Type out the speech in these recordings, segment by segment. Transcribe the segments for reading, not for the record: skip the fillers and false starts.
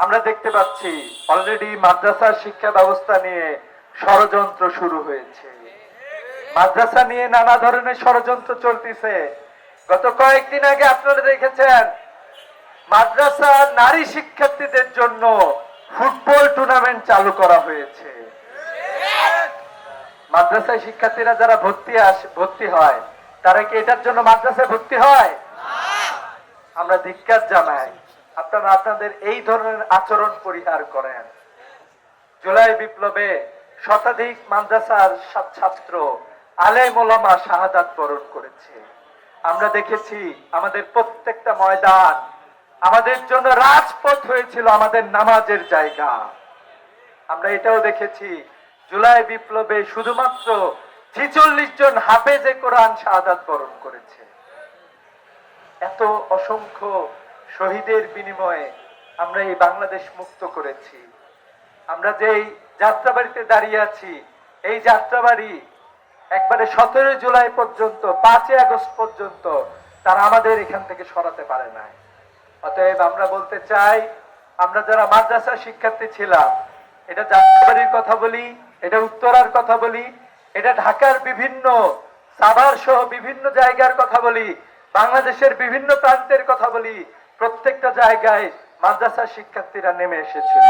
আমরা দেখতে পাচ্ছি অলরেডি মাদ্রাসার শিক্ষা ব্যবস্থা নিয়ে ষড়যন্ত্র শুরু হয়েছে। মাদ্রাসা নিয়ে নানা ধরনের ষড়যন্ত্র চলতেছে। গত কয়েকদিন আগে আপনারা দেখেছেন মাদ্রাসা নারী শিক্ষার্থীদের জন্য ফুটবল টুর্নামেন্ট চালু করা হয়েছে। মাদ্রাসায় শিক্ষার্থীরা যারা ভর্তি হয় তারা কি এটার জন্য মাদ্রাসায় ভর্তি হয়? আমরা ধিক্কার জানাই, আপনারা আপনাদের এই ধরনের আচরণ পরিহার করেন। জুলাই বিপ্লবে শতাধিক মাদ্রাসার ছাত্র আলেম ওলামা শাহাদাত বরণ করেছে। আমরা দেখেছি আমাদের প্রত্যেকটা ময়দান আমাদের জন্য রাজপথ হয়েছিল, আমাদের নামাজের জায়গা। আমরা এটাও দেখেছি জুলাই বিপ্লবে শুধুমাত্র 46 জন হাফেজে কোরআন শাহাদাত বরণ করেছে। এত অসংখ্য শহীদের বিনিময়ে আমরা এই বাংলাদেশ মুক্ত করেছি। আমরা যেই যাত্রাবাড়িতে দাঁড়িয়ে আছি, এই যাত্রাবাড়ি একবারে 17 জুলাই পর্যন্ত 5 আগস্ট পর্যন্ত তারা আমাদের এখান থেকে সরাতে পারে নাই। অতএব আমরা বলতে চাই, আমরা যারা মাদ্রাসা শিক্ষার্থী ছিলাম, এটা যাত্রাবাড়ির কথা বলি, এটা উত্তরার কথা বলি, এটা ঢাকার বিভিন্ন সাভার সহ বিভিন্ন জায়গার কথা বলি, বাংলাদেশের বিভিন্ন প্রান্তের কথা বলি, প্রত্যেকটা জায়গায় মাদ্রাসা শিক্ষার্থীরা নেমে এসেছিল।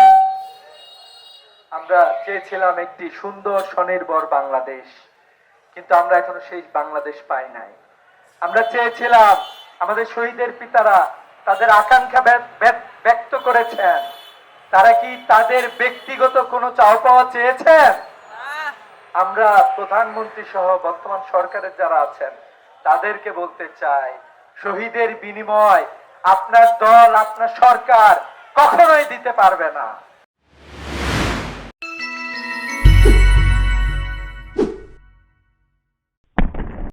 আমরা চেয়েছিলাম একটি সুন্দর স্বনির্ভর বাংলাদেশ, কিন্তু আমরা এখনো সেই বাংলাদেশ পাই নাই। আমরা চেয়েছিলাম আমাদের শহীদের পিতারা তাদের আকাঙ্ক্ষা ব্যক্ত করেছেন, তারা কি তাদের ব্যক্তিগত কোনো চাওয়া পাওয়া চেয়েছেন? আমরা প্রধানমন্ত্রী সহ বর্তমান সরকারের যারা আছেন তাদেরকে বলতে চাই, শহীদের বিনিময় আপনার দল আপনার সরকার কখনোই দিতে পারবে না।